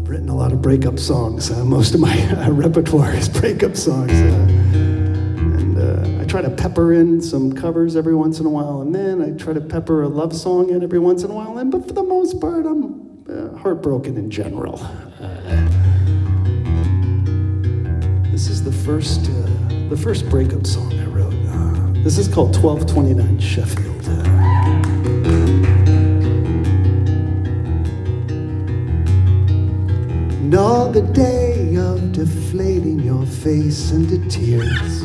written a lot of breakup songs. Most of my repertoire is breakup songs. And I try to pepper in some covers every once in a while, and then I try to pepper a love song in every once in a while, but for the most part, I'm heartbroken in general. This is the first breakup song I wrote. This is called 1229 Sheffield. And all the day of deflating your face into tears,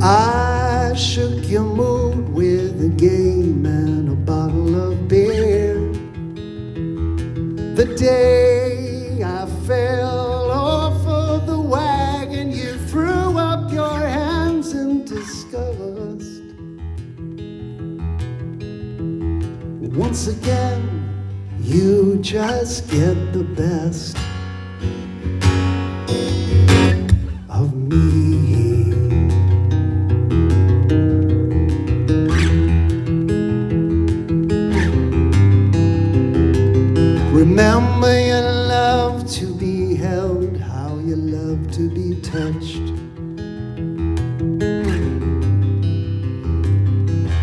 I shook your mood with a game and a bottle of beer. The day I fell off of the wagon, you threw up your hands in disgust. Once again, you just get the best of me. Remember you love to be held, how you love to be touched,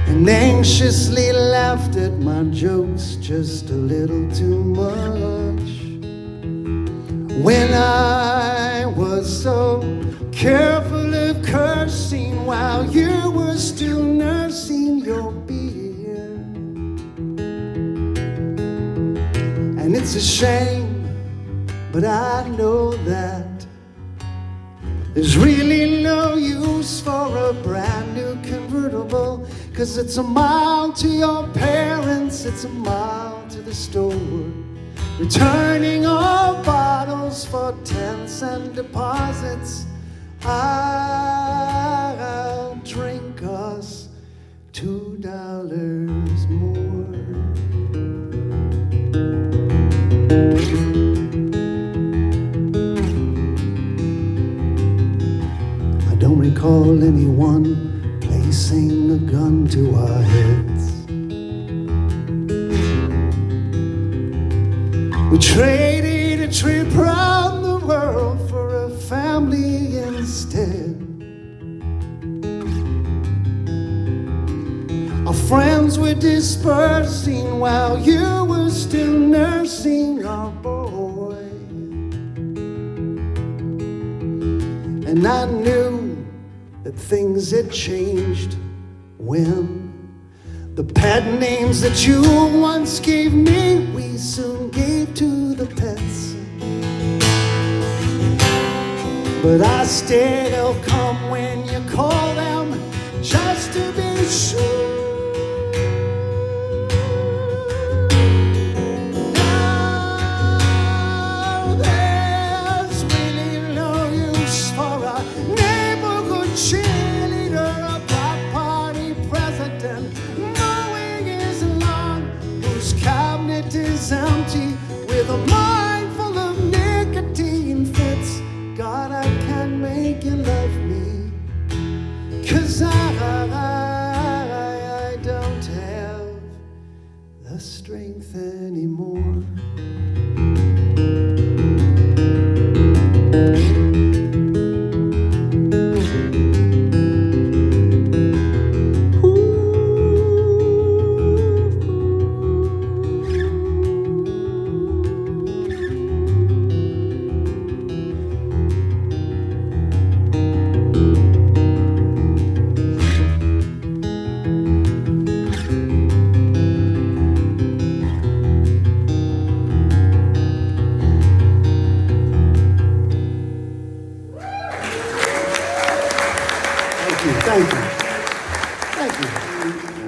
and anxiously laughed at my jokes just a little too much. When I was so careful of cursing while you were still nursing your beer. And it's a shame, but I know that there's really no use for a brand new convertible, 'cause it's a mile to your parents, it's a mile to the store, returning all bottles for 10-cent deposits. I'll drink us $2 more. I don't recall anyone placing a gun to our heads. We traded a trip around the world for a family instead. Our friends were dispersing while you were still nursing our boy. And I knew that things had changed when the pet names that you once gave me, we soon gave to the pets. But I still come when you call them, just to be sure. Now there's really no use for a neighborhood cheerleader, a block party president, mowing his lawn, whose cabinet is empty with a mind full of nicotine fits. God, I can't make you love me, 'cause I don't have the strength anymore.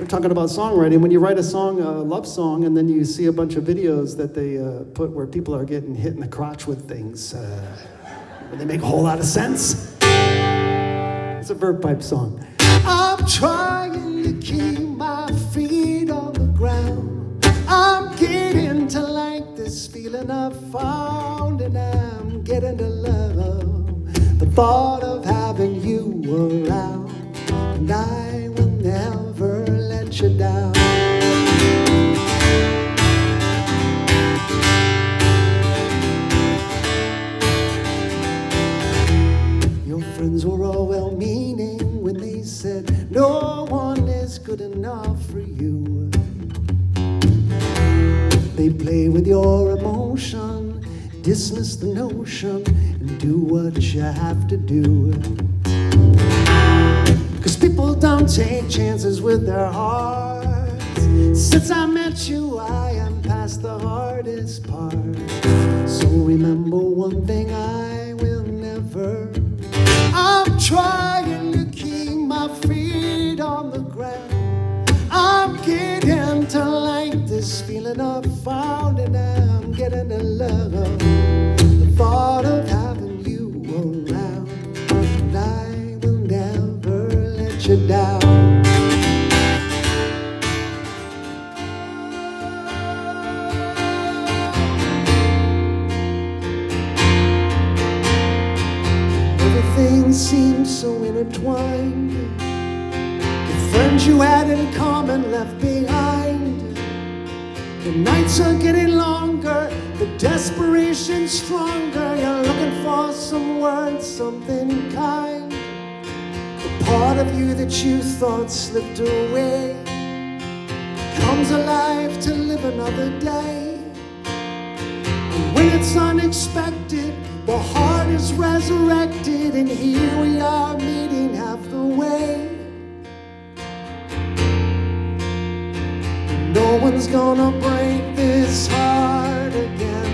Talking about songwriting, when you write a song, a love song, and then you see a bunch of videos that they put where people are getting hit in the crotch with things, they make a whole lot of sense. It's a Verve Pipe song. I'm trying to keep my feet on the ground. I'm getting to like this feeling I've found, and I'm getting to love the thought of having you around, and I will never let you down. friends were all well-meaning when they said no one is good enough for you. They play with your emotion, dismiss the notion, and do what you have to do. 'Cause people don't take chances with their hearts. Since I met you, I am past the hardest part. So remember one thing I will never. I'm trying to keep my feet on the ground. I'm getting to like this feeling I've found, and I'm getting to love the thought of having you around. And I will never let you down. Everything seems so intertwined. The friends you had in common left behind. The nights are getting longer, the desperation stronger. You're looking for some words, something kind. The part of you that you thought slipped away comes alive to live another day. And when it's unexpected, the heart is resurrected, and here we are meeting half the way. No one's gonna break this heart again.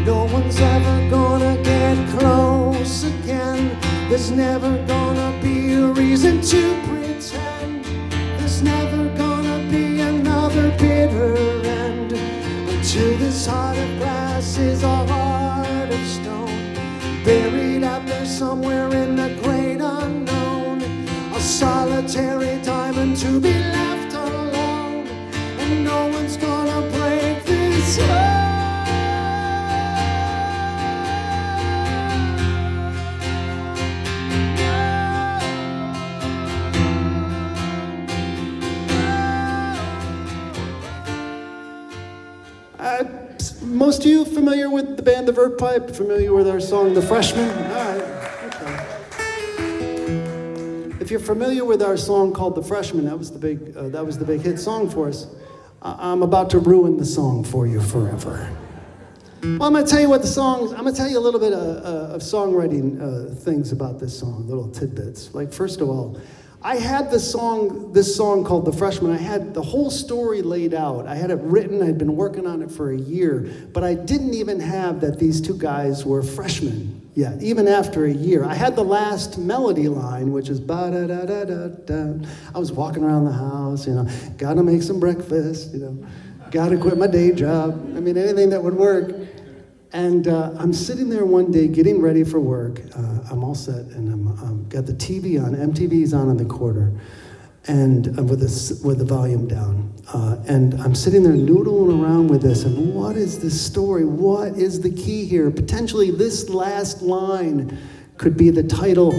No one's ever gonna get close again. There's never gonna be a reason to pretend. There's never gonna be another bitter end. Until this heart of glass is a heart of stone, buried out there somewhere in the great unknown. A solitary diamond to be left alone. And no one's gonna break this heart. Most of you familiar with the band, the Verve Pipe? Familiar with our song, The Freshman? All right, okay. If you're familiar with our song called The Freshman, that was the big hit song for us. I'm about to ruin the song for you forever. Well, I'm going to tell you what the song is. I'm going to tell you a little bit of songwriting things about this song, little tidbits. Like, first of all, I had this song called The Freshman. I had the whole story laid out. I had it written. I'd been working on it for a year, but I didn't even have that these two guys were freshmen yet, even after a year. I had the last melody line, which is ba-da-da-da-da-da. I was walking around the house, gotta make some breakfast, gotta quit my day job. I mean, anything that would work. And I'm sitting there one day getting ready for work. I'm all set, and I'm got the TV on. MTV's on in the corner, and with the volume down. And I'm sitting there noodling around with this. And what is this story? What is the key here? Potentially, this last line could be the title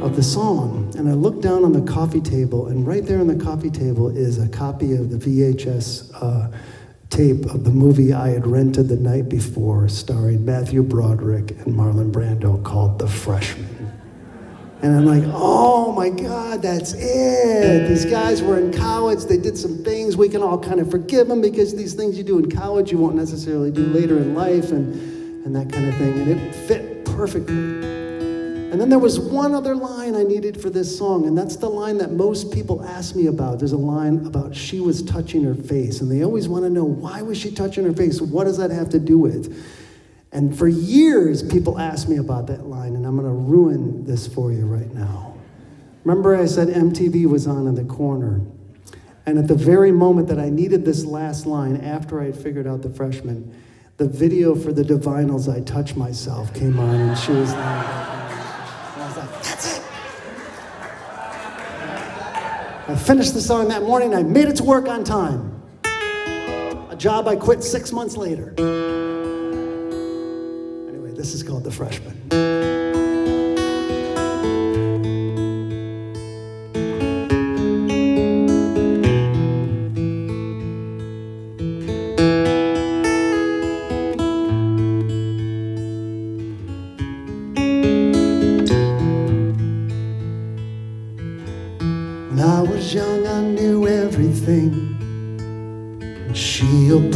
of the song. And I look down on the coffee table, and right there on the coffee table is a copy of the VHS tape of the movie I had rented the night before, starring Matthew Broderick and Marlon Brando, called The Freshman. And I'm like, oh my God, that's it. These guys were in college. They did some things. We can all kind of forgive them because these things you do in college you won't necessarily do later in life, and that kind of thing. And it fit perfectly. And then there was one other line I needed for this song, and that's the line that most people ask me about. There's a line about she was touching her face, and they always want to know, why was she touching her face? What does that have to do with? And for years, people ask me about that line, and I'm going to ruin this for you right now. Remember I said MTV was on in the corner, and at the very moment that I needed this last line, after I had figured out The Freshman, the video for the Divinals, I Touch Myself, came on, and she was like, that's it. I finished the song that morning. I made it to work on time. A job I quit 6 months later. Anyway, this is called The Freshman.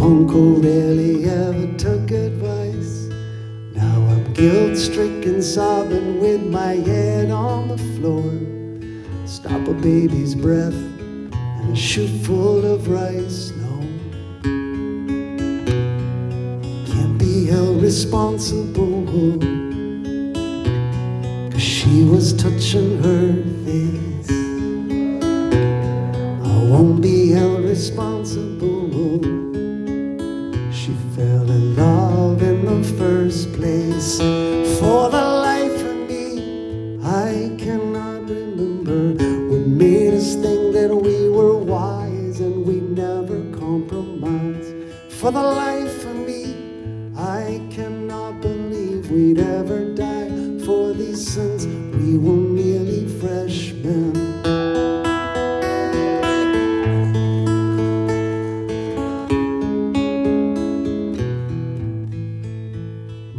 uncle rarely ever took advice. Now I'm guilt-stricken, sobbing with my head on the floor. Stop a baby's breath and a shoe full of rice. No, can't be held responsible, 'cause she was touching her face. I won't be held responsible. She fell in love in the first place. For the life of me, I cannot remember what made us think that we were wise and we never compromised. For the life of me, I cannot believe we'd ever die for these sins. We were merely freshmen.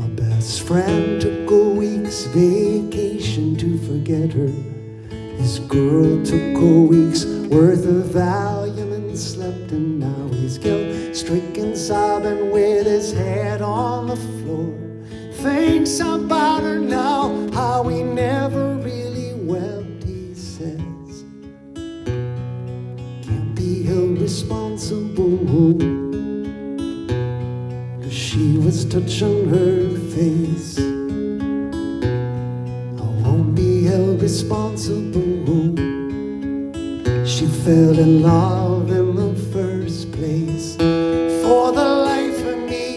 My best friend took a week's vacation to forget her. His girl took a week's worth of Valium and slept, and now he's guilt-stricken, sobbing with his head on the floor. Thinks about her now, how he never really wept, he says. Can't be held responsible, 'cause she was touching her face. I won't be held responsible. She fell in love in the first place. For the life of me,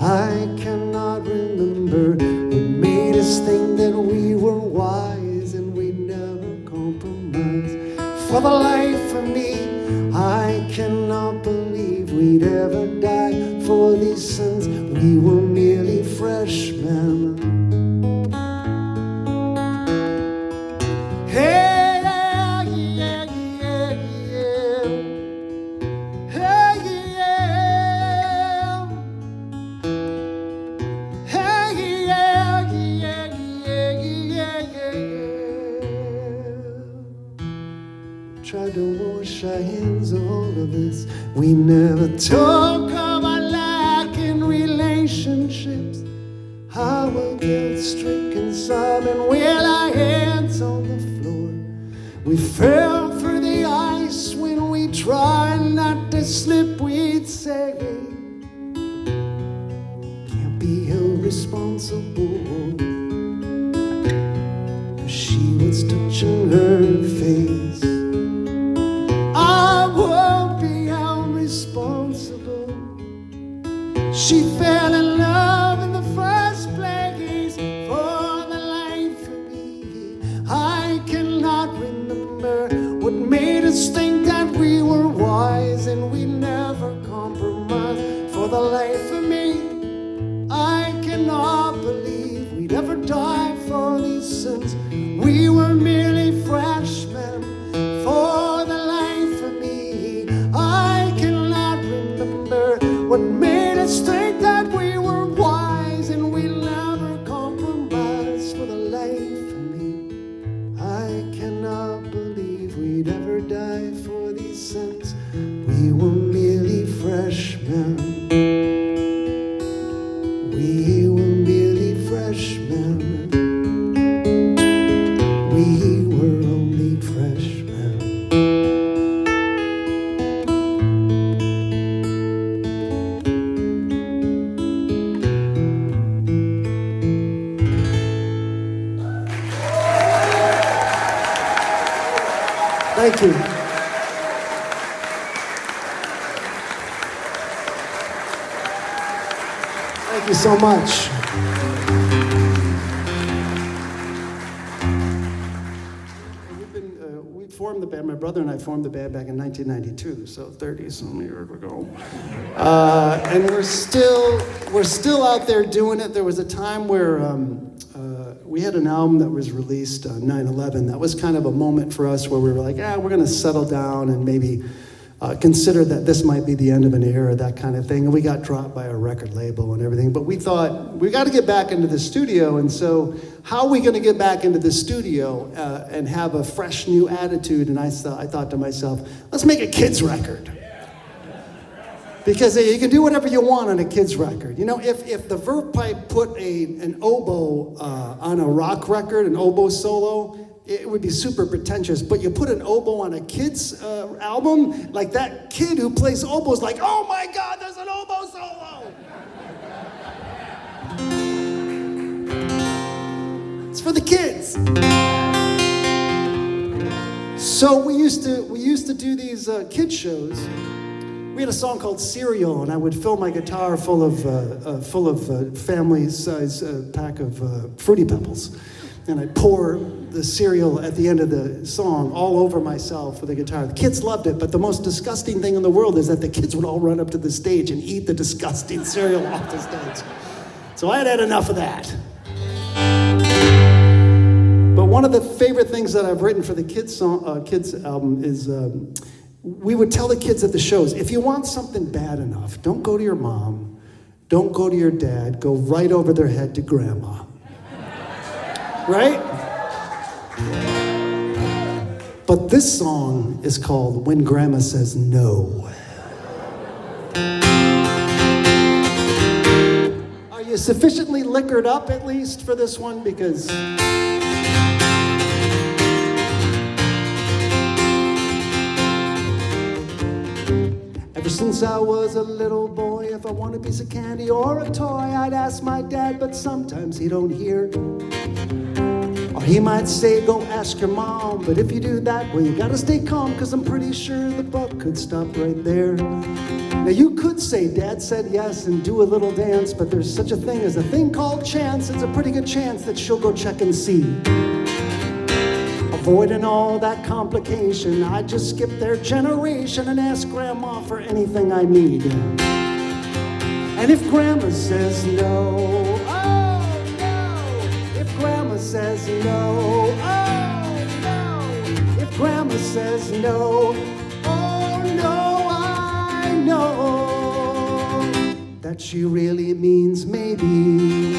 I cannot remember what made us think that we were wise and we'd never compromise. For the life of me, I cannot believe we'd ever die for these sins. We were merely freshmen. Hey! Tried to wash our hands of all of this. We never talk about lack in relationships. How we're guilt-stricken, sobbing with our hands on the floor. We fell through the ice when we tried not to slip, we'd say. Can't be held responsible, 'cause she was touching her face. She fell in love in the first place. For the life of me, I cannot remember what made us think that we were wise and we never compromised. For the life of me, I cannot believe we'd ever die for these sins. We were merely freshmen. For the life of me, I cannot remember what made us think that we were wise and we never compromised. For the life of me, I cannot believe we'd ever die for these sins. We were merely freshmen. We were merely freshmen. We were only freshmen. Thank you. Thank you so much. We formed the band, my brother and I formed the band back in 1992, so 30-some years ago. And we're still out there doing it. There was a time where we had an album that was released on 9/11. That was kind of a moment for us where we were like, we're going to settle down and maybe consider that this might be the end of an era, that kind of thing. And we got dropped by our record label and everything. But we thought, we got to get back into the studio. And so how are we going to get back into the studio and have a fresh new attitude? And I thought to myself, let's make a kids record. Because you can do whatever you want on a kid's record. You know, if the Verve Pipe put an oboe on a rock record, an oboe solo, it would be super pretentious. But you put an oboe on a kid's album, like that kid who plays oboes, like, oh my God, there's an oboe solo. It's for the kids. So we used to do these kid shows. We had a song called Cereal, and I would fill my guitar full of family-size pack of Fruity Pebbles, and I'd pour the cereal at the end of the song all over myself with the guitar. The kids loved it, but the most disgusting thing in the world is that the kids would all run up to the stage and eat the disgusting cereal off the stage. So I had enough of that. But one of the favorite things that I've written for the kids album is we would tell the kids at the shows, if you want something bad enough, don't go to your mom, don't go to your dad, go right over their head to grandma. Right? But this song is called When Grandma Says No. Are you sufficiently liquored up at least for this one? Because ever since I was a little boy, if I want a piece of candy or a toy, I'd ask my dad, but sometimes he don't hear. Or he might say, go ask your mom, but if you do that, well, you gotta stay calm, cause I'm pretty sure the buck could stop right there. Now you could say Dad said yes and do a little dance, but there's such a thing as a thing called chance. It's a pretty good chance that she'll go check and see. Avoiding all that complication, I just skip their generation and ask Grandma for anything I need. And if Grandma says no, oh no. If Grandma says no, oh no. If Grandma says no, oh no, I know that she really means maybe.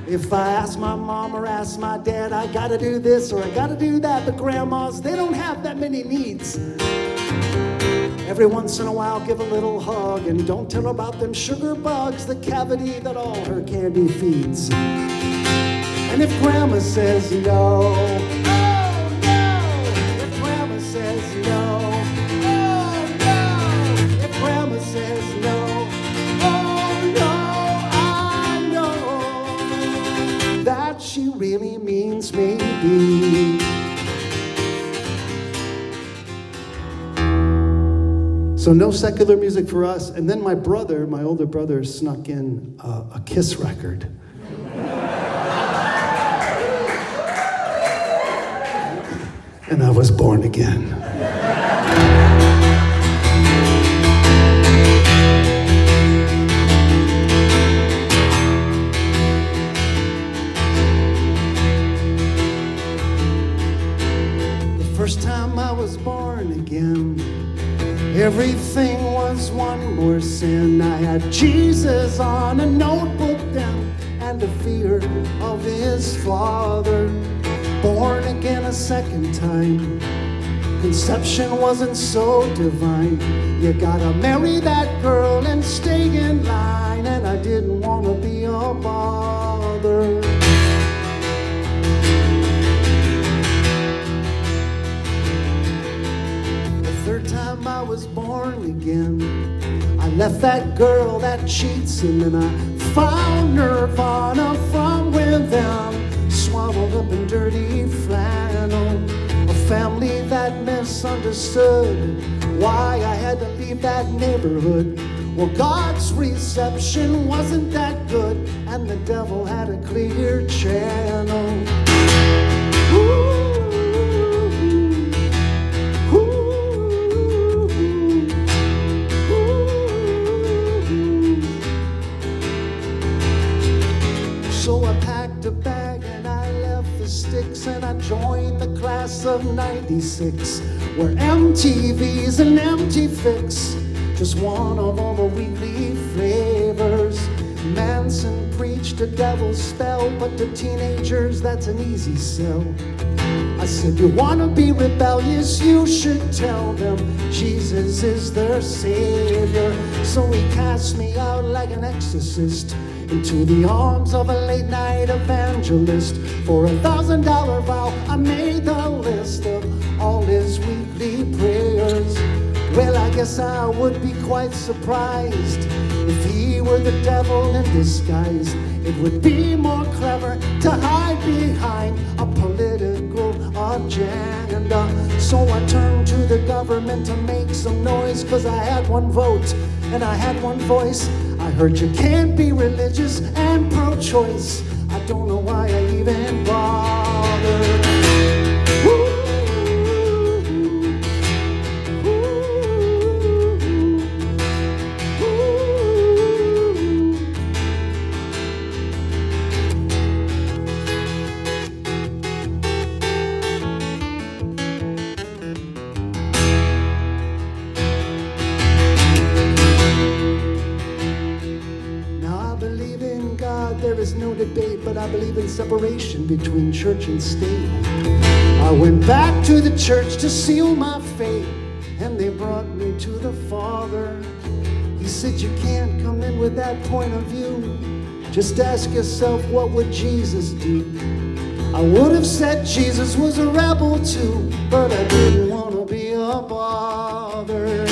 If I ask my mom or ask my dad, I gotta do this or I gotta do that, but grandmas, they don't have that many needs. Every once in a while, give a little hug and don't tell her about them sugar bugs, the cavity that all her candy feeds. And if grandma says no, oh no. If grandma says no, oh no. If grandma says no, that she really means maybe. So no secular music for us. And then my brother, my older brother, snuck in a Kiss record. And I was born again. First time I was born again, everything was one more sin. I had Jesus on a notebook then, and a fear of his father. Born again a second time, conception wasn't so divine. You gotta marry that girl and stay in line, and I didn't wanna be a bother. Third time I was born again, I left that girl that cheats, and then I found nirvana from within, swaddled up in dirty flannel. A family that misunderstood why I had to leave that neighborhood. Well, God's reception wasn't that good, and the devil had a clear channel. Ooh. So I packed a bag and I left the sticks, and I joined the class of '96, where MTV's an empty fix, just one of all the weekly flavors. Manson preached a devil's spell, but to teenagers that's an easy sell. I I said, you wanna be rebellious, you should tell them Jesus is their Savior. So he cast me out like an exorcist into the arms of a late night evangelist. For $1,000 vow, I made the list of all his weekly prayers. Well, I guess I would be quite surprised if he were the devil in disguise. It would be more clever to hide behind a political agenda. So I turned to the government to make some noise, 'cause I had one vote and I had one voice. I heard you can't be religious and pro-choice. I don't know why I even bothered. There is no debate, but I believe in separation between church and state. I went back to the church to seal my fate, and they brought me to the Father. He said, you can't come in with that point of view. Just ask yourself, what would Jesus do? I would have said Jesus was a rebel too, but I didn't want to be a bother.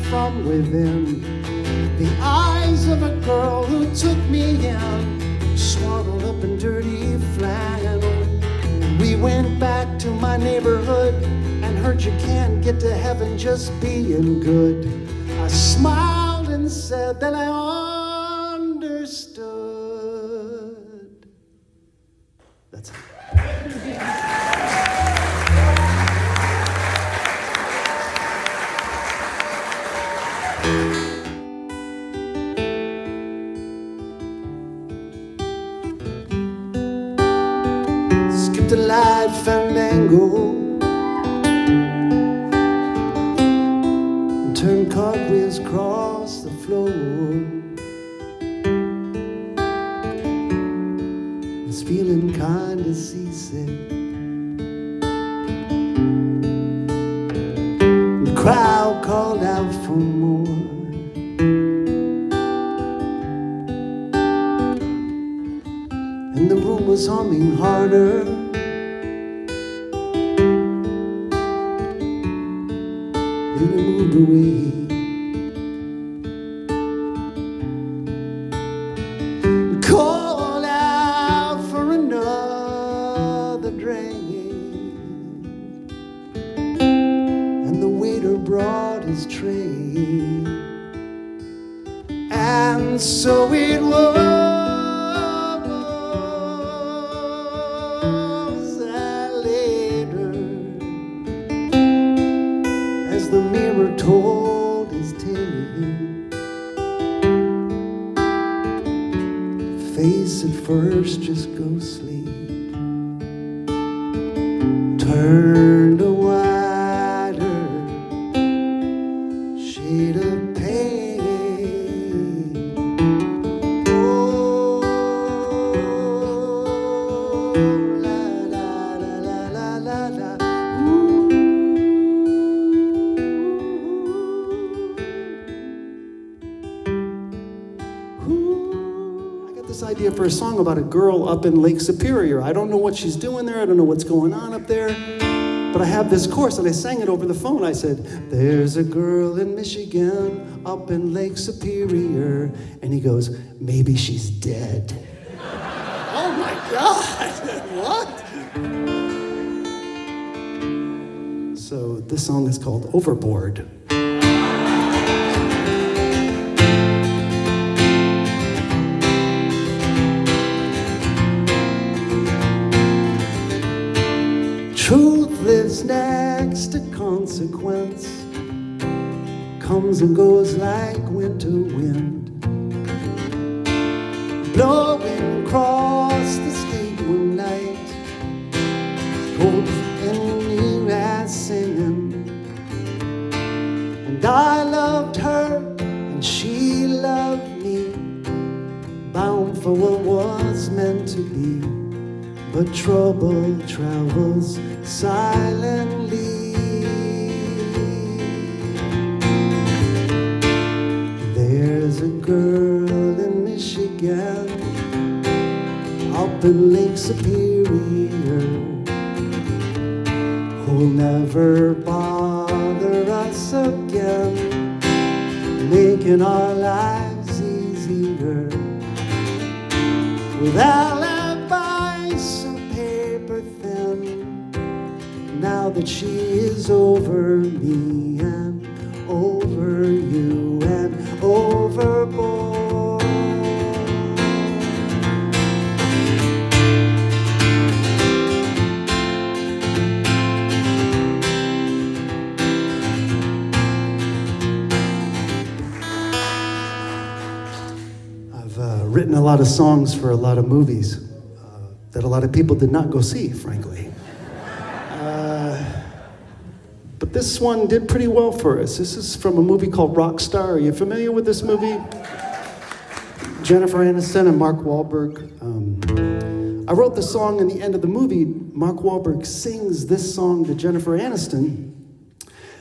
From within, the eyes of a girl who took me in, swaddled up in dirty flannel. We went back to my neighborhood and heard you can't get to heaven just being good. I smiled and said that I understood. That's it. The light fandango and turn cartwheels across the floor. I was feeling kinda seasick. The crowd called out for more. And the room was humming harder. And I moved away. Called out for another drink, and the waiter brought his tray. And so it was that later, as the mirror told his tale, face at first just ghostly turned a wider shade of pain. Oh, la la la la la la la. This idea for a song about a girl up in Lake Superior. I don't know what she's doing there. I don't know what's going on up there. But I have this chorus, and I sang it over the phone. I said, there's a girl in Michigan up in Lake Superior. And he goes, maybe she's dead. Oh my God, what? So this song is called Overboard. Truth lives now. consequence, comes and goes like winter wind, blowing across the state one night, cold and near as singing. And I loved her and she loved me, bound for what was meant to be. But trouble travels silently. There's a girl in Michigan, up in Lake Superior, who'll never bother us again, making our lives easier with alibis and paper thin. Now that she is over me and over you and overboard. I've written a lot of songs for a lot of movies that a lot of people did not go see, frankly. But this one did pretty well for us. This is from a movie called Rockstar. Are you familiar with this movie? Jennifer Aniston and Mark Wahlberg. I wrote the song in the end of the movie. Mark Wahlberg sings this song to Jennifer Aniston,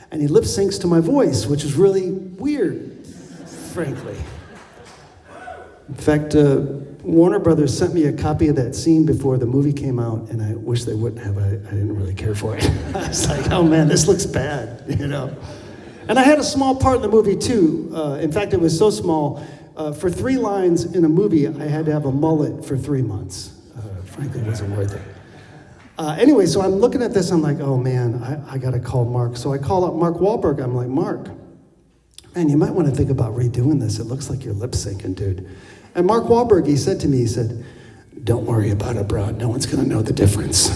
and he lip syncs to my voice, which is really weird, frankly. In fact, Warner Brothers sent me a copy of that scene before the movie came out, and I wish they wouldn't have. I didn't really care for it. I was like, oh man, this looks bad, you know? And I had a small part in the movie too. In fact, it was so small. For 3 lines in a movie, I had to have a mullet for 3 months. Frankly, it wasn't worth it. Anyway, so I'm looking at this, I'm like, oh man, I gotta call Mark. So I call up Mark Wahlberg, I'm like, Mark, man, you might wanna think about redoing this. It looks like you're lip syncing, dude. And Mark Wahlberg, he said to me, he said, don't worry about it, bro. No one's gonna know the difference.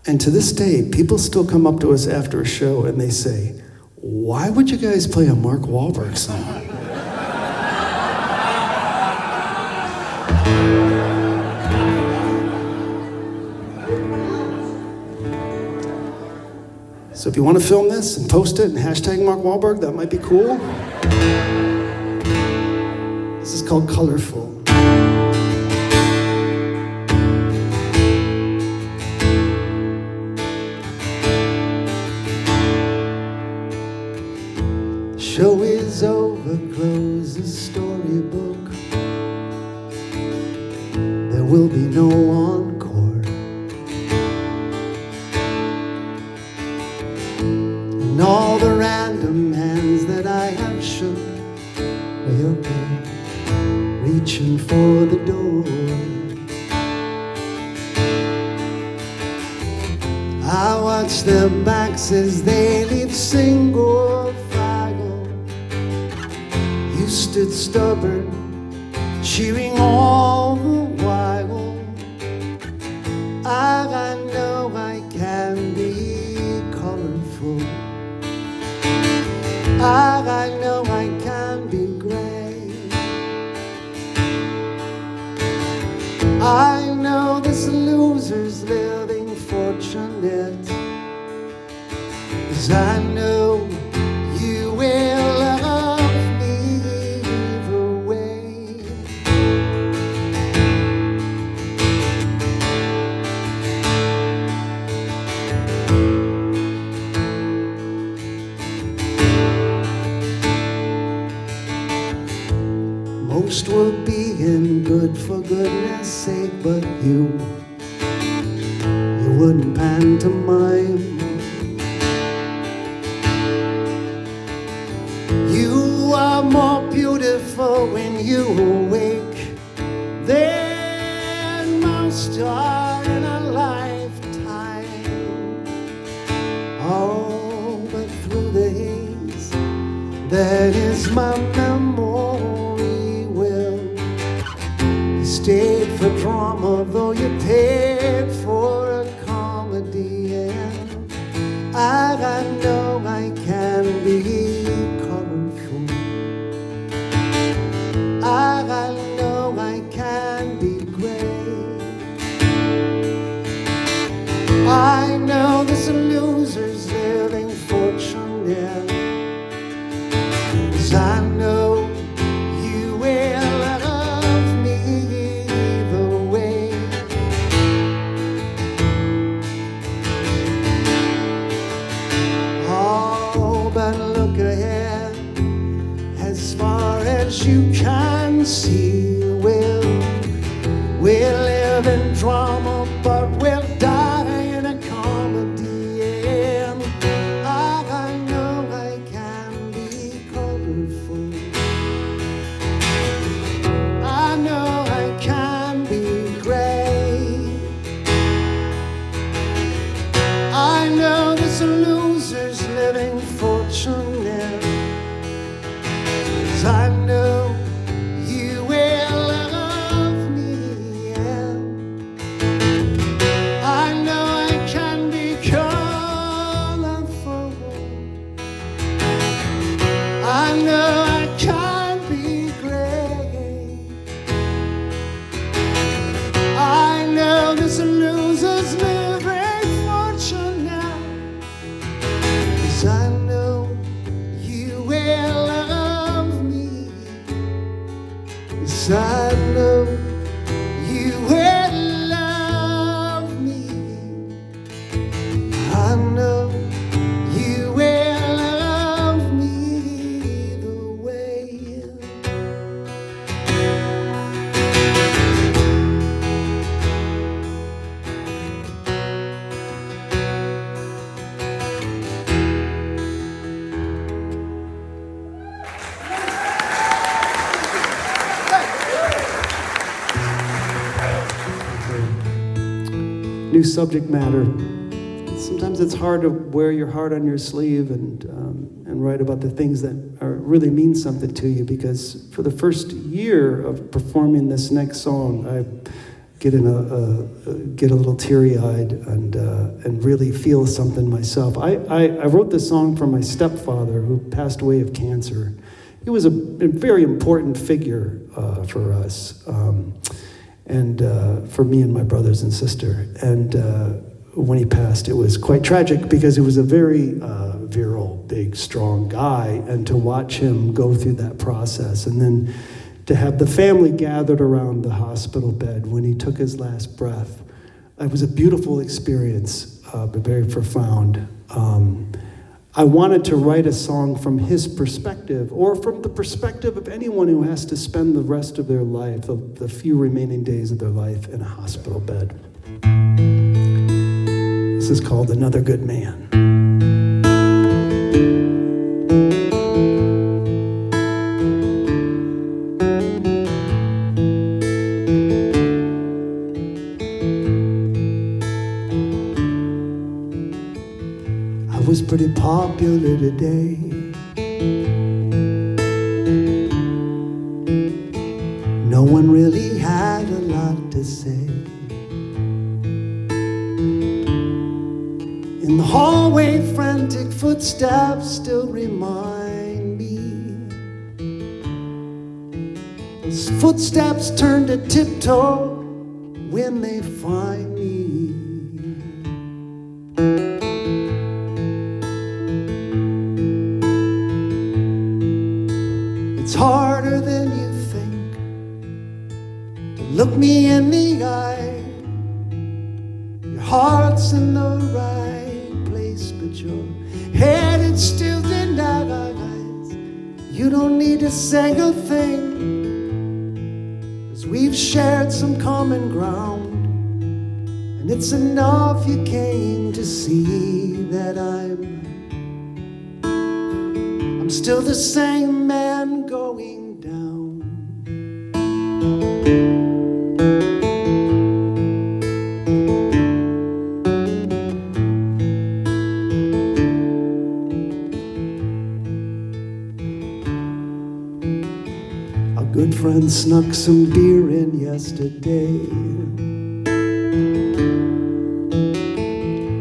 And to this day, people still come up to us after a show and they say, why would you guys play a Mark Wahlberg song? So if you want to film this and post it and hashtag Mark Wahlberg, that might be cool. This is called Colorful. Show is over, close the storybook. There will be no encore. And all the random hands that I have shook will be reaching for the door. I watch their backs as they leave single file. You stood stubborn, cheering all the while. I know I can be colorful. I know I can be great. I know this loser's living fortunate, 'cause I know you will love me either way. Most were being good for goodness sake, but you wouldn't pantomime. You are more beautiful when you awake than most are in a lifetime. Oh, but through the haze, that is my memory will. You stayed for drama, though you paid for a comedy, and as you can see, we live in drama, but we'll die in a comedy. And I know I can be colorful. I know I can be gray. I know there's losers living fortunate. 'Cause I know you will love me, yeah. I know I can be colorful. I know I can be gray. I know there's losers living fortunate. 'Cause I know you will love me. 'Cause I know you will love me. I know you will love me the way. New subject matter. Sometimes it's hard to wear your heart on your sleeve and write about the things that really mean something to you, because for the first year of performing this next song, I get a little teary-eyed and really feel something myself. I wrote this song for my stepfather, who passed away of cancer. He was a very important figure for us. And for me and my brothers and sister. And when he passed, it was quite tragic, because he was a very virile, big, strong guy, and to watch him go through that process, and then to have the family gathered around the hospital bed when he took his last breath, it was a beautiful experience, but very profound. I wanted to write a song from his perspective, or from the perspective of anyone who has to spend the rest of their life, the few remaining days of their life, in a hospital bed. This is called Another Good Man. I was pretty popular today. No one really had a lot to say. In the hallway, frantic footsteps still remind me. Those footsteps turn to tiptoe when they find me. It's harder than you think to look me in the eye. Your heart's in the right place, but your head is still denied. You don't need to say a thing, 'cause we've shared some common ground, and it's enough you came to see that I'm still the same man going down. A good friend snuck some beer in yesterday.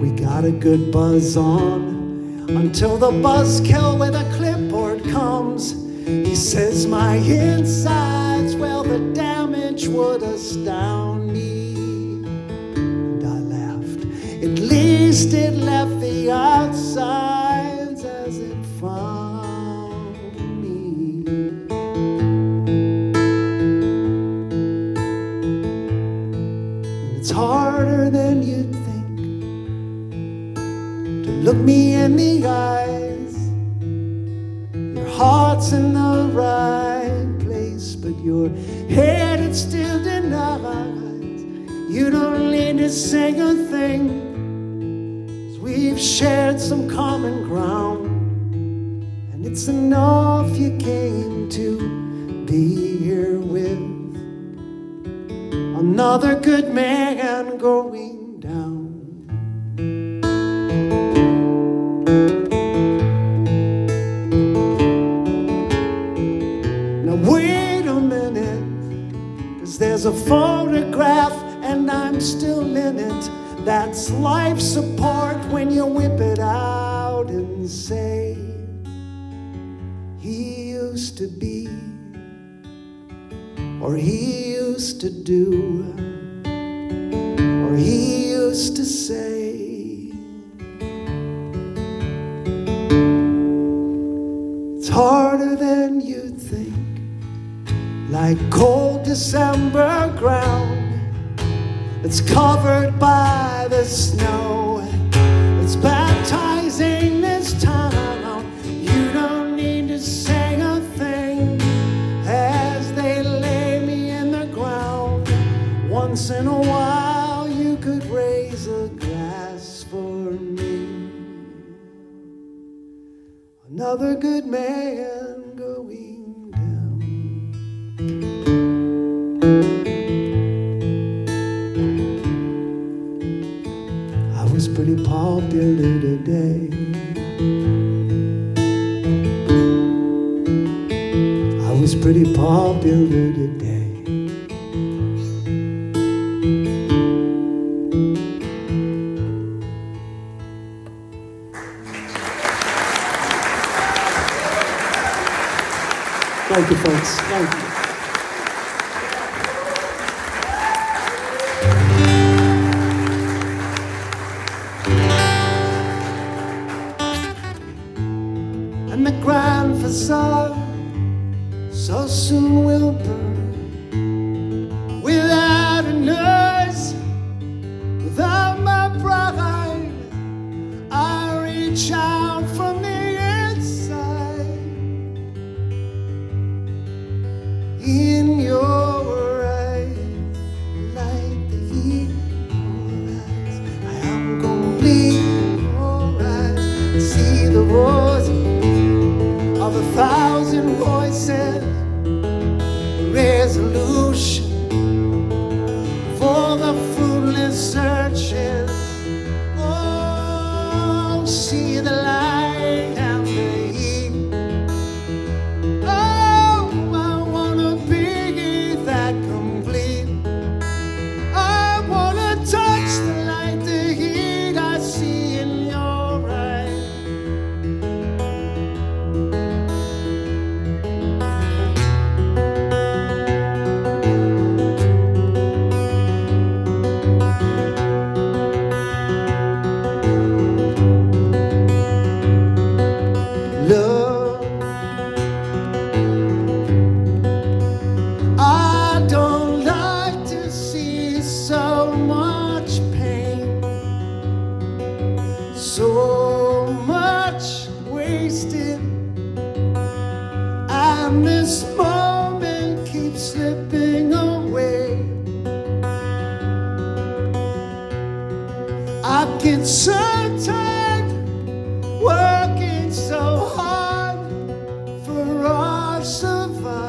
We got a good buzz on until the buzzkill with a clipboard comes. He says my insides, well, the damage would astound me. And I laughed. At least it left the outsides as it found me. And it's harder than you'd think to look me in the eyes. Your heart's in the right place. Your head is still denied. You don't need to say a thing, 'cause we've shared some common ground, and it's enough you came to be here with another good man going down. Now wait a minute, 'cause there's a photograph and I'm still in it. That's life support when you whip it out and say, he used to be, or he used to do, or he used to say. It's harder than you think, like cold December ground. It's covered by the snow. It's baptizing this town. You don't need to say a thing as they lay me in the ground. Once in a while you could raise a glass for me. Another good man going down. I was pretty popular today. I was pretty popular today. Thank you, folks. Thank you. And the grand facade so soon will burn, without a nurse, without my bride. I reach out from the inside. In your eyes, like the heat in your eyes, I am complete in your eyes. I see the voice of 1,000 voices, resolution for the fruitless searches. Oh, see the light and the heat. Oh, I wanna be that complete. I wanna touch the light, the heat I see in your eyes. Love, I don't like to see so much pain, so much wasted, and this moment keeps slipping away. I get so tired working so hard for our survival.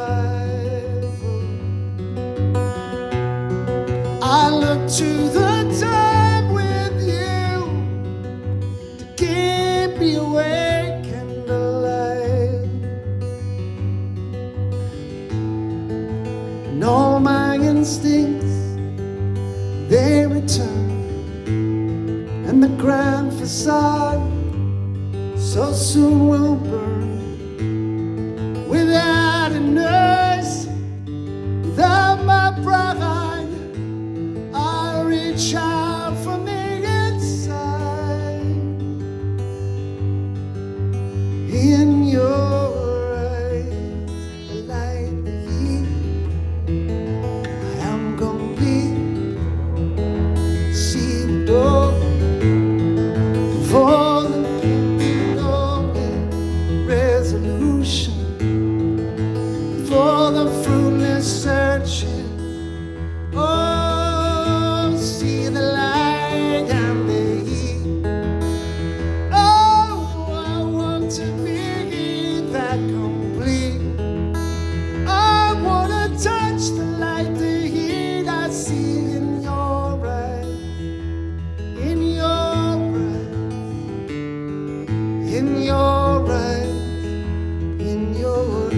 I look to the time with you to keep me awake and alive. And all my instincts, they return, and the grand facade so soon will burn, without a nurse, without my bride. I reach out from the inside. In your eyes, I light the heat. I am complete. See the door for the resolution for the fruitless searching. Oh, see the light and the heat. Oh, I want to be that complete. I want to touch the light, the heat I see in your eyes, in your eyes, in your eyes, in your eyes.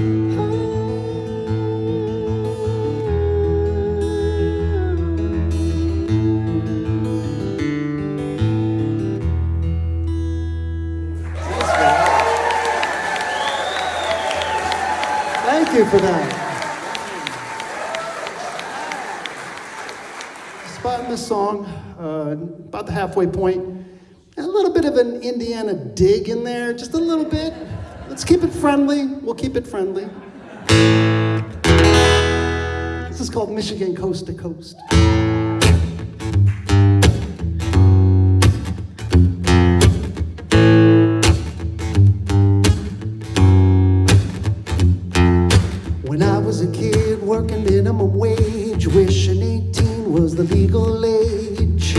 Thank you for that. Spotting this song, about the halfway point. A little bit of an Indiana dig in there, just a little bit. Let's keep it friendly. We'll keep it friendly. This is called Michigan Coast to Coast. When I was a kid working minimum wage, wishing 18 was the legal age.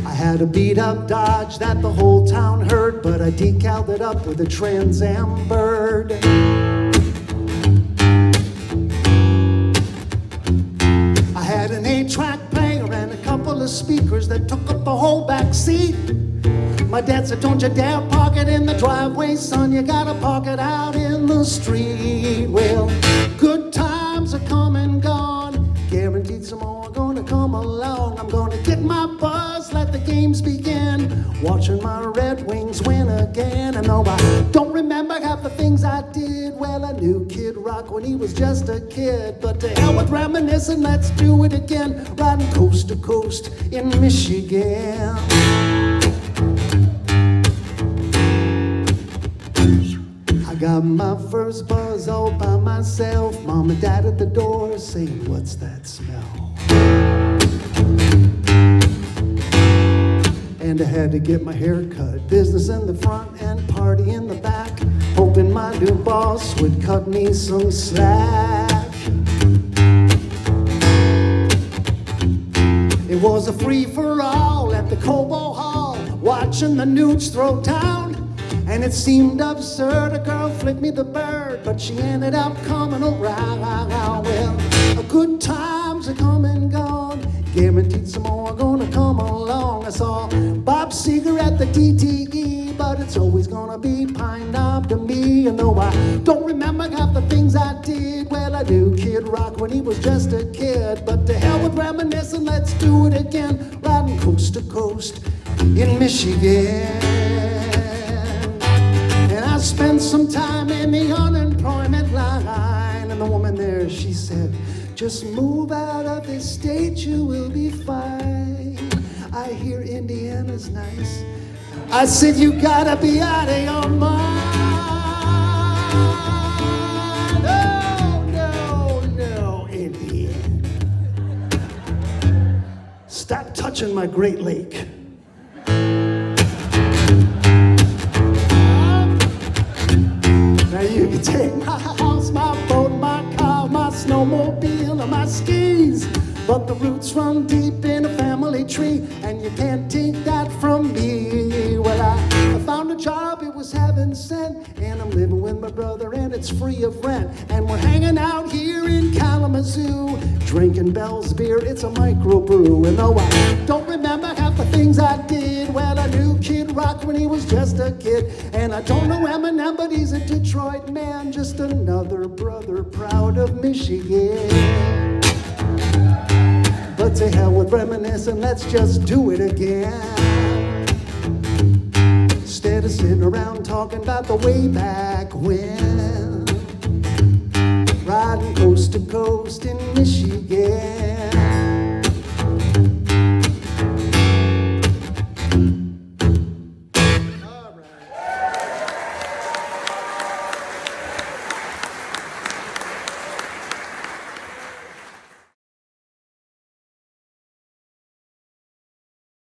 I had a beat up Dodge that the whole town heard, but I decaled it up with a Trans Am Bird. I had an 8-track player and a couple of speakers that took up the whole back seat. My dad said, don't you dare park it in the driveway, son, you gotta park it out in the street. Well, good times are come and gone, guaranteed some more are gonna come along. I'm gonna get my buzz, let the games begin, watching my Red Wings win again. And though I don't remember half the things I did, well, I knew Kid Rock when he was just a kid. But to hell with reminiscing, let's do it again, riding coast to coast in Michigan. I got my first buzz all by myself. Mom and Dad at the door saying, what's that smell? And I had to get my hair cut, business in the front and party in the back, hoping my new boss would cut me some slack. It was a free-for-all at the Cobo Hall, watching the Newts throw down. And it seemed absurd, a girl flicked me the bird, but she ended up coming around. Well, good times are come and gone, guaranteed some more are gonna come along. I saw Bob Seger at the DTE, but it's always gonna be Pine Knob to me. And though I don't remember half the things I did, well, I knew Kid Rock when he was just a kid. But to hell with reminiscing, let's do it again, riding coast to coast in Michigan. I spent some time in the unemployment line, and the woman there, she said, just move out of this state, you will be fine. I hear Indiana's nice. I said, you gotta be out of your mind. No, no, no, Indiana. Stop touching my Great Lake. Now you can take my house, my boat, my car, my snowmobile, or my skis, but the roots run deep in a family tree, and you can't take that from me. Well, I found a job, it was heaven sent, and I'm living with my brother, and it's free of rent. And we're hanging out here in Kalamazoo, drinking Bell's beer, it's a microbrew. And though I don't remember half the things I did, well, I knew Kid Rock when he was just a kid. And I don't know Eminem, but he's a Detroit man, just another brother proud of Michigan. But to hell with reminiscing, let's just do it again. Instead of sitting around talking about the way back when, riding coast to coast in Michigan.